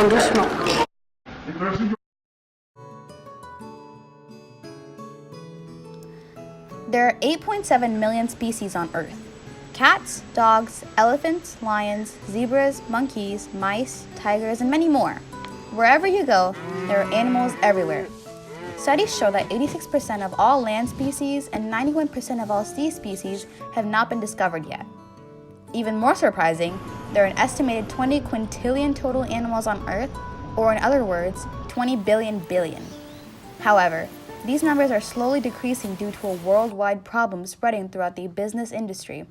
doucement. There are 8.7 million species on Earth. Cats, dogs, elephants, lions, zebras, monkeys, mice, tigers, and many more. Wherever you go, there are animals everywhere. Studies show that 86% of all land species and 91% of all sea species have not been discovered yet. Even more surprising, there are an estimated 20 quintillion total animals on Earth, or in other words, 20 billion billion. However, these numbers are slowly decreasing due to a worldwide problem spreading throughout the business industry.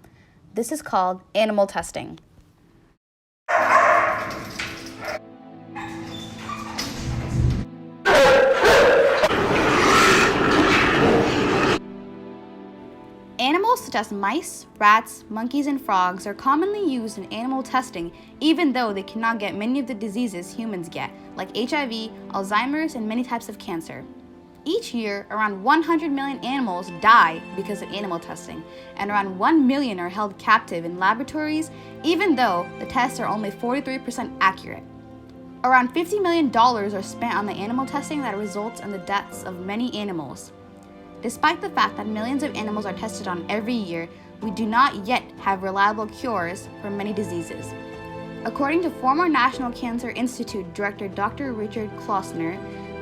This is called animal testing. Animals such as mice, rats, monkeys, and frogs are commonly used in animal testing, even though they cannot get many of the diseases humans get, like HIV, Alzheimer's, and many types of cancer. Each year, around 100 million animals die because of animal testing, and around 1 million are held captive in laboratories, even though the tests are only 43% accurate. Around $50 million are spent on the animal testing that results in the deaths of many animals. Despite the fact that millions of animals are tested on every year, we do not yet have reliable cures for many diseases. According to former National Cancer Institute Director Dr. Richard Klausner,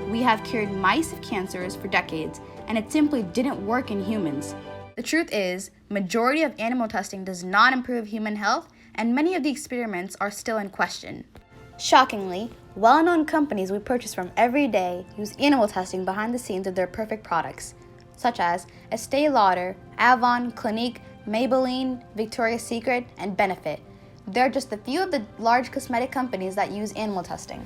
we have cured mice of cancers for decades, and it simply didn't work in humans. The truth is, majority of animal testing does not improve human health, and many of the experiments are still in question. Shockingly, well-known companies we purchase from every day use animal testing behind the scenes of their perfect products, such as Estee Lauder, Avon, Clinique, Maybelline, Victoria's Secret, and Benefit. They're just a few of the large cosmetic companies that use animal testing.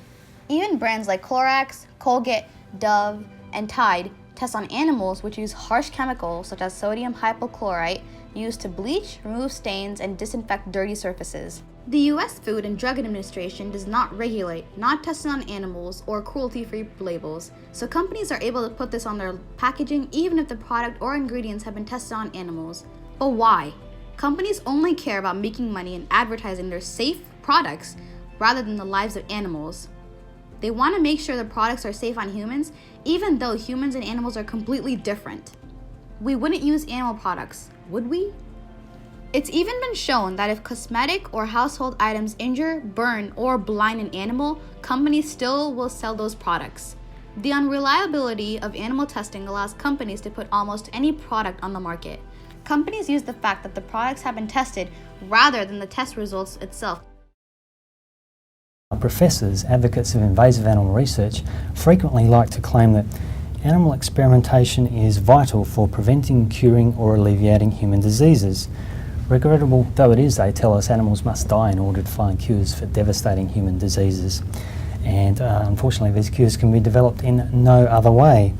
Even brands like Clorox, Colgate, Dove, and Tide test on animals which use harsh chemicals such as sodium hypochlorite used to bleach, remove stains, and disinfect dirty surfaces. The U.S. Food and Drug Administration does not regulate not testing on animals or cruelty-free labels, so companies are able to put this on their packaging even if the product or ingredients have been tested on animals. But why? Companies only care about making money and advertising their safe products rather than the lives of animals. They want to make sure the products are safe on humans, even though humans and animals are completely different. We wouldn't use animal products, would we? It's even been shown that if cosmetic or household items injure, burn, or blind an animal, companies still will sell those products. The unreliability of animal testing allows companies to put almost any product on the market. Companies use the fact that the products have been tested rather than the test results itself. Professors, advocates of invasive animal research, frequently like to claim that animal experimentation is vital for preventing, curing, or alleviating human diseases. Regrettable though it is, they tell us animals must die in order to find cures for devastating human diseases. And unfortunately, these cures can be developed in no other way.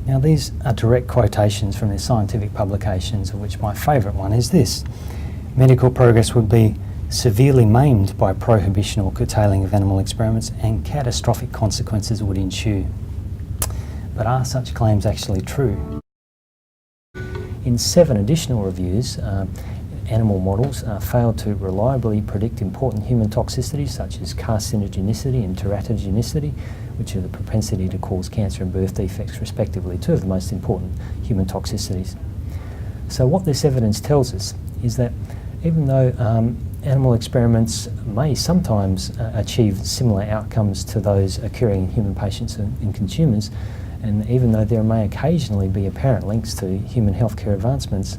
Now, these are direct quotations from their scientific publications, of which my favourite one is this: medical progress would be severely maimed by prohibition or curtailing of animal experiments, and catastrophic consequences would ensue. But are such claims actually true? In 7 additional reviews, animal models failed to reliably predict important human toxicities such as carcinogenicity and teratogenicity, which are the propensity to cause cancer and birth defects respectively, 2 of the most important human toxicities. So what this evidence tells us is that even though animal experiments may sometimes achieve similar outcomes to those occurring in human patients and consumers, and even though there may occasionally be apparent links to human healthcare advancements,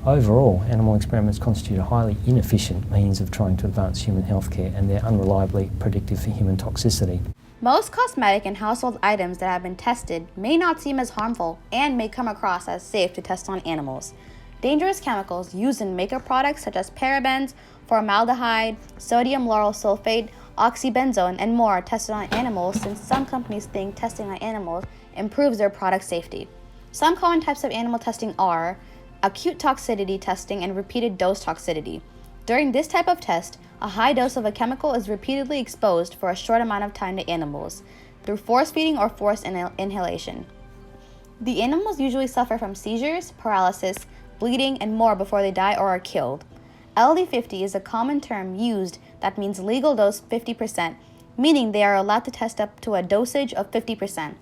overall animal experiments constitute a highly inefficient means of trying to advance human healthcare, and they're unreliably predictive for human toxicity. Most cosmetic and household items that have been tested may not seem as harmful and may come across as safe to test on animals. Dangerous chemicals used in makeup products such as parabens, formaldehyde, sodium lauryl sulfate, oxybenzone, and more are tested on animals, since some companies think testing on animals improves their product safety. Some common types of animal testing are acute toxicity testing and repeated dose toxicity. During this type of test, a high dose of a chemical is repeatedly exposed for a short amount of time to animals through force feeding or forced inhalation. The animals usually suffer from seizures, paralysis, bleeding, and more before they die or are killed. LD50 is a common term used that means legal dose 50%, meaning they are allowed to test up to a dosage of 50%.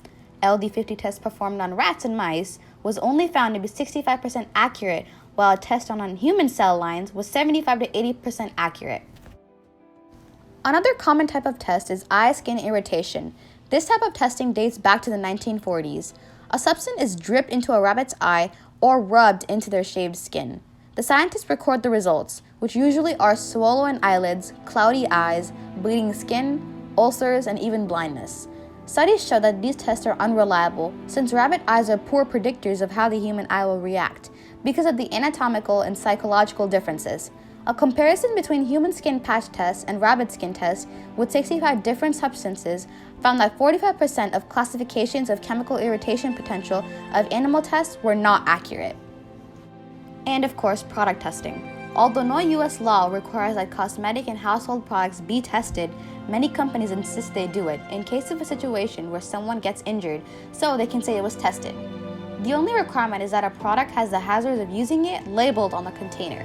LD50 test performed on rats and mice was only found to be 65% accurate, while a test on human cell lines was 75 to 80% accurate. Another common type of test is eye skin irritation. This type of testing dates back to the 1940s. A substance is dripped into a rabbit's eye or rubbed into their shaved skin. The scientists record the results, which usually are swollen eyelids, cloudy eyes, bleeding skin, ulcers, and even blindness. Studies show that these tests are unreliable since rabbit eyes are poor predictors of how the human eye will react because of the anatomical and psychological differences. A comparison between human skin patch tests and rabbit skin tests with 65 different substances found that 45% of classifications of chemical irritation potential of animal tests were not accurate. And of course, product testing. Although no US law requires that cosmetic and household products be tested, many companies insist they do it in case of a situation where someone gets injured so they can say it was tested. The only requirement is that a product has the hazards of using it labeled on the container.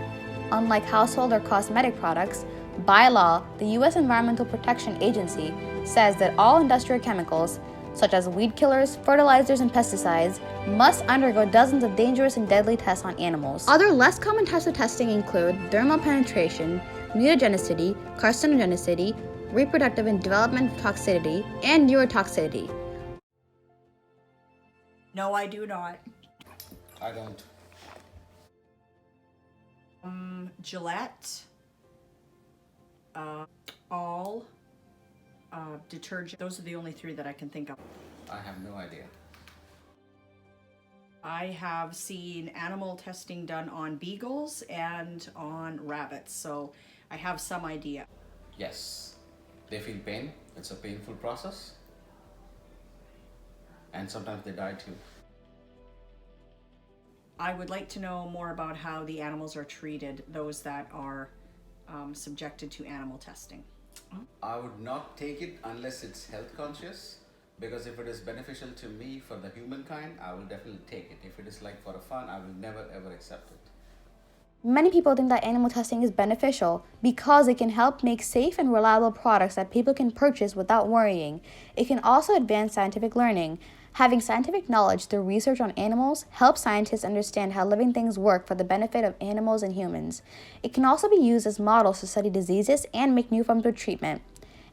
Unlike household or cosmetic products, by law, the U.S. Environmental Protection Agency says that all industrial chemicals, such as weed killers, fertilizers, and pesticides, must undergo dozens of dangerous and deadly tests on animals. Other less common types of testing include thermal penetration, mutagenicity, carcinogenicity, reproductive and developmental toxicity, and neurotoxicity. No, I do not. I don't. Gillette, all detergent. Those are the only three that I can think of. I have no idea. I have seen animal testing done on beagles and on rabbits, so I have some idea. Yes, they feel pain. It's a painful process. And sometimes they die too. I would like to know more about how the animals are treated, those that are subjected to animal testing. I would not take it unless it's health conscious, because if it is beneficial to me for the humankind, I will definitely take it. If it is like for a fun, I will never ever accept it. Many people think that animal testing is beneficial because it can help make safe and reliable products that people can purchase without worrying. It can also advance scientific learning. Having scientific knowledge through research on animals helps scientists understand how living things work for the benefit of animals and humans. It can also be used as models to study diseases and make new forms of treatment.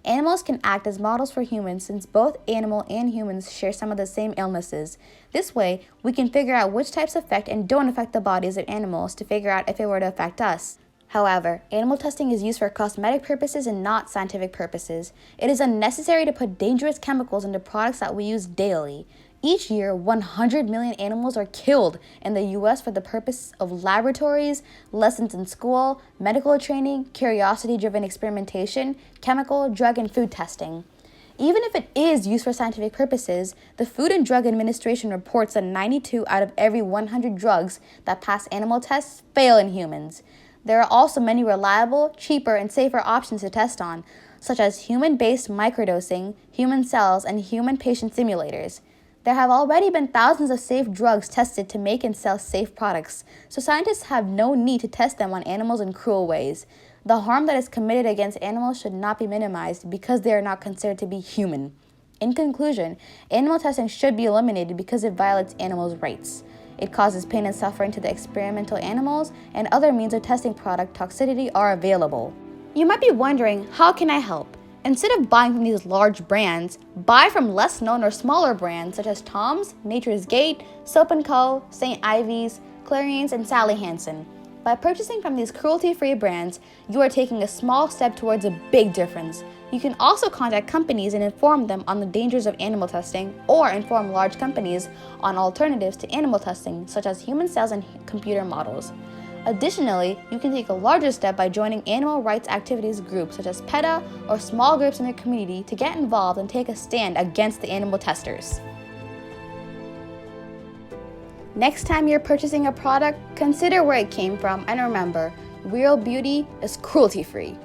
Animals can act as models for humans since both animal and humans share some of the same illnesses. This way, we can figure out which types affect and don't affect the bodies of animals to figure out if it were to affect us. However, animal testing is used for cosmetic purposes and not scientific purposes. It is unnecessary to put dangerous chemicals into products that we use daily. Each year, 100 million animals are killed in the U.S. for the purpose of laboratories, lessons in school, medical training, curiosity-driven experimentation, chemical, drug, and food testing. Even if it is used for scientific purposes, the Food and Drug Administration reports that 92 out of every 100 drugs that pass animal tests fail in humans. There are also many reliable, cheaper, and safer options to test on, such as human-based microdosing, human cells, and human patient simulators. There have already been thousands of safe drugs tested to make and sell safe products, so scientists have no need to test them on animals in cruel ways. The harm that is committed against animals should not be minimized because they are not considered to be human. In conclusion, animal testing should be eliminated because it violates animals' rights. It causes pain and suffering to the experimental animals, and other means of testing product toxicity are available. You might be wondering, how can I help? Instead of buying from these large brands, buy from less known or smaller brands such as Tom's, Nature's Gate, Soap & Co., St. Ivy's, Clarins, and Sally Hansen. By purchasing from these cruelty-free brands, you are taking a small step towards a big difference. You can also contact companies and inform them on the dangers of animal testing, or inform large companies on alternatives to animal testing, such as human cells and computer models. Additionally, you can take a larger step by joining animal rights activities groups such as PETA or small groups in your community to get involved and take a stand against the animal testers. Next time you're purchasing a product, consider where it came from and remember, real beauty is cruelty-free.